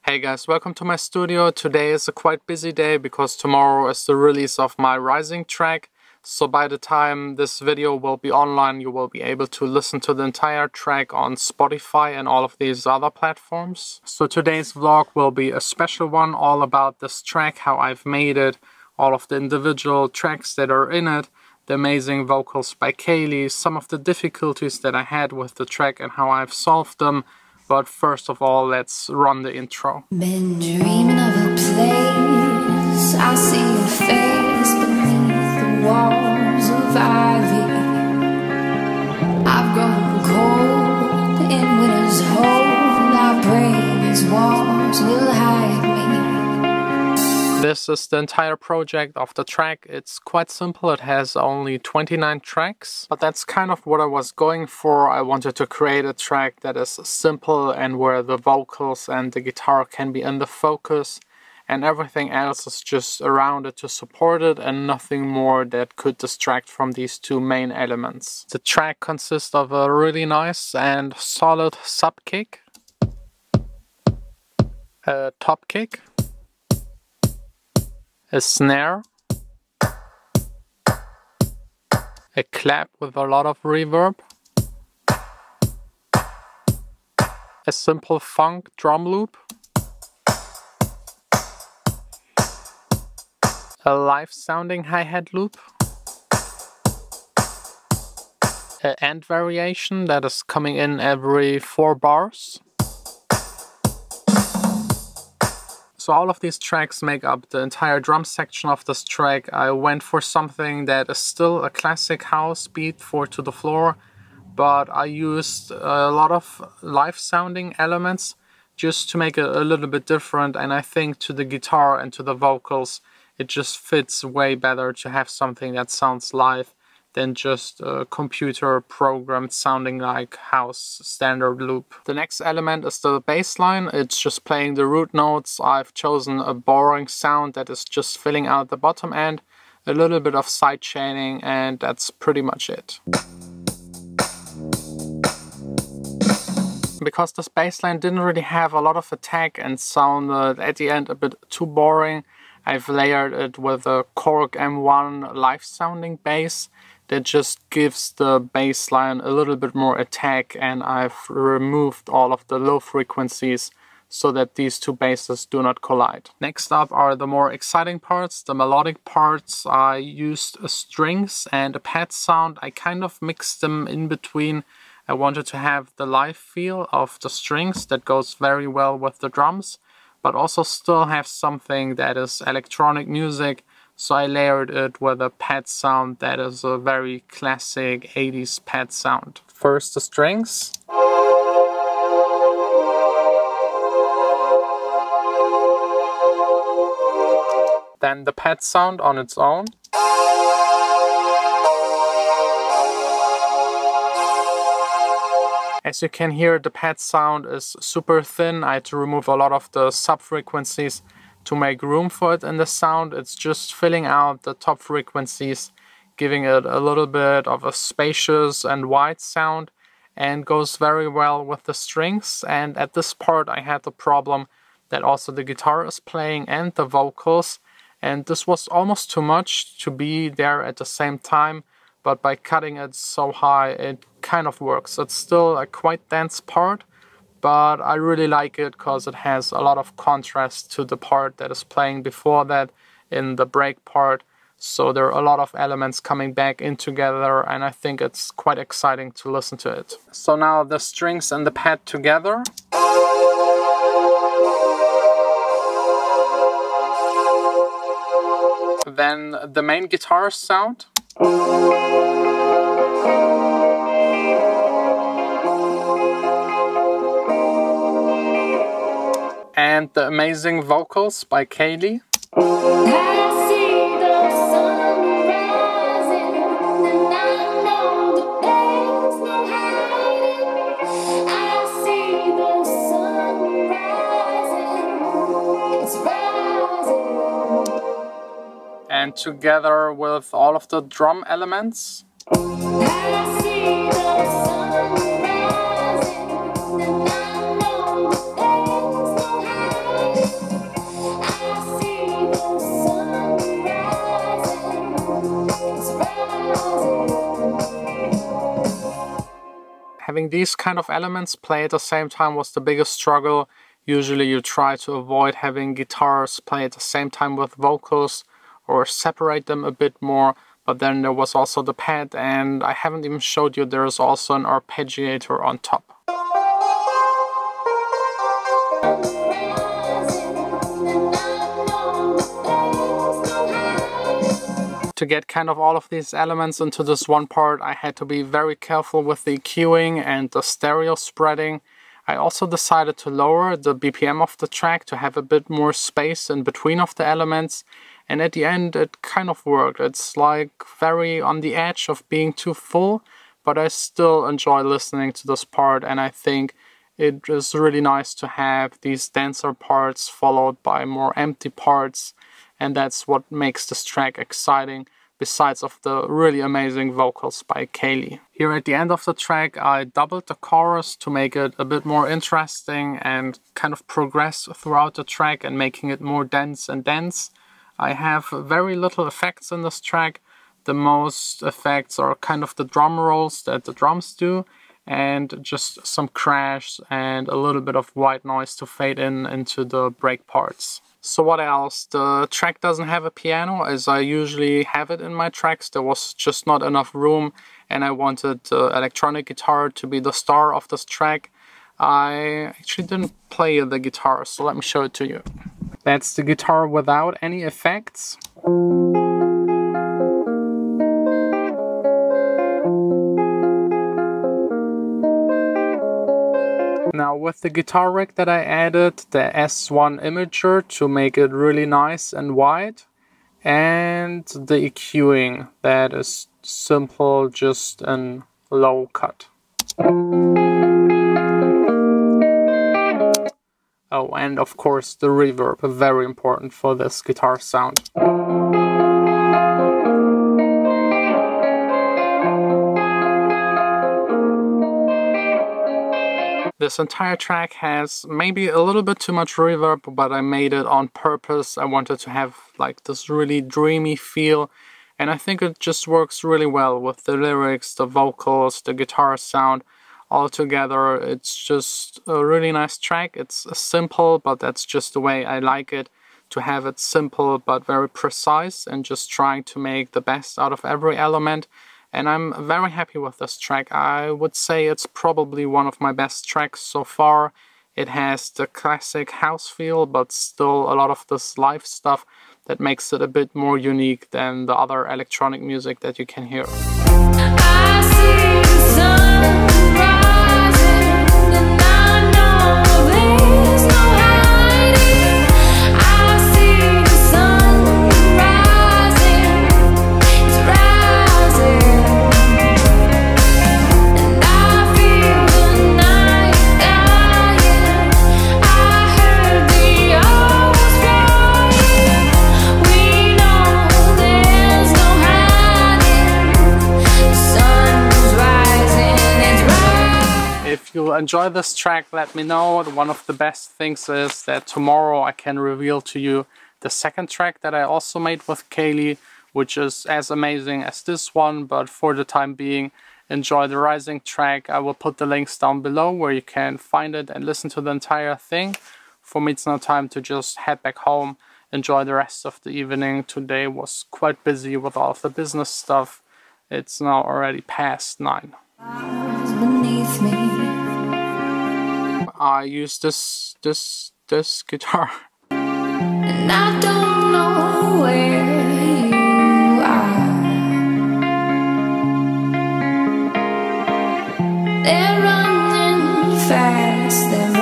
Hey guys, welcome to my studio. Today is a quite busy day because tomorrow is the release of my Rising track. So by the time this video will be online, you will be able to listen to the entire track on Spotify and all of these other platforms. So today's vlog will be a special one all about this track, how I've made it, all of the individual tracks that are in it, the amazing vocals by Kaylee, some of the difficulties that I had with the track and how I've solved them. But first of all, let's run the intro. Been dreaming of a place, I see your face beneath the walls of ivy. I've grown cold in winter's hold, I pray these walls will hide me. This is the entire project of the track. It's quite simple, it has only 29 tracks, but that's kind of what I was going for. I wanted to create a track that is simple and where the vocals and the guitar can be in the focus and everything else is just around it to support it and nothing more that could distract from these two main elements. The track consists of a really nice and solid sub kick, a top kick, a snare, a clap with a lot of reverb, a simple funk drum loop, a live sounding hi-hat loop, an end variation that is coming in every 4 bars. So all of these tracks make up the entire drum section of this track. I went for something that is still a classic house beat for To The Floor, but I used a lot of live sounding elements just to make it a little bit different, and I think to the guitar and to the vocals it just fits way better to have something that sounds live than just a computer programmed sounding like house standard loop. The next element is the bass line. It's just playing the root notes. I've chosen a boring sound that is just filling out the bottom end, a little bit of side chaining, and that's pretty much it. Because this bass line didn't really have a lot of attack and sounded at the end a bit too boring, I've layered it with a Korg M1 live sounding bass that just gives the bass line a little bit more attack, and I've removed all of the low frequencies so that these two basses do not collide. Next up are the more exciting parts, the melodic parts. I used strings and a pad sound. I kind of mixed them in between. I wanted to have the live feel of the strings that goes very well with the drums, but also still have something that is electronic music. So I layered it with a pad sound that is a very classic 80s pad sound. First the strings. Then the pad sound on its own. As you can hear, the pad sound is super thin. I had to remove a lot of the sub frequencies to make room for it in the sound. It's just filling out the top frequencies, giving it a little bit of a spacious and wide sound, and goes very well with the strings. And at this part I had the problem that also the guitar is playing and the vocals, and this was almost too much to be there at the same time, but by cutting it so high it kind of works. It's still a quite dense part, but I really like it because it has a lot of contrast to the part that is playing before that in the break part. So there are a lot of elements coming back in together, and I think it's quite exciting to listen to it. So now the strings and the pad together. Then the main guitar sound. And the amazing vocals by Kaylee. And together with all of the drum elements. Having these kind of elements play at the same time was the biggest struggle. Usually you try to avoid having guitars play at the same time with vocals or separate them a bit more. But then there was also the pad, and I haven't even showed you there is also an arpeggiator on top. To get kind of all of these elements into this one part, I had to be very careful with the EQing and the stereo spreading. I also decided to lower the BPM of the track to have a bit more space in between of the elements. And at the end, it kind of worked. It's like very on the edge of being too full, but I still enjoy listening to this part, and I think it is really nice to have these denser parts followed by more empty parts, and that's what makes this track exciting, besides of the really amazing vocals by Kaylee. Here at the end of the track, I doubled the chorus to make it a bit more interesting and kind of progress throughout the track and making it more dense and dense. I have very little effects in this track. The most effects are kind of the drum rolls that the drums do, and just some crash and a little bit of white noise to fade in into the break parts. So what else? The track doesn't have a piano as I usually have it in my tracks. There was just not enough room, and I wanted the electronic guitar to be the star of this track. I actually didn't play the guitar, so let me show it to you. That's the guitar without any effects. Now with the guitar rig that I added, the S1 imager to make it really nice and wide, and the EQing that is simple, just a low cut. Oh, and of course the reverb, very important for this guitar sound. This entire track has maybe a little bit too much reverb, but I made it on purpose. I wanted to have like this really dreamy feel, and I think it just works really well with the lyrics, the vocals, the guitar sound. All together, it's just a really nice track. It's simple, but that's just the way I like it, to have it simple but very precise and just trying to make the best out of every element. And I'm very happy with this track. I would say it's probably one of my best tracks so far. It has the classic house feel, but still a lot of this live stuff that makes it a bit more unique than the other electronic music that you can hear. I see the sun rising, and I know there's no hiding. I see the sun rising, it's rising, and I feel the night dying. I heard the owls crying. We know there's no hiding. The sun's rising, it's rising. If you enjoy this track, let me know. One of the best things is that tomorrow I can reveal to you the second track that I also made with Kaylee, which is as amazing as this one, but for the time being, enjoy the Rising track. I will put the links down below where you can find it and listen to the entire thing. For me, it's now time to just head back home, enjoy the rest of the evening. Today was quite busy with all of the business stuff. It's now already past 9. Beneath me, I use this guitar. And I don't know where you are. They're running fast.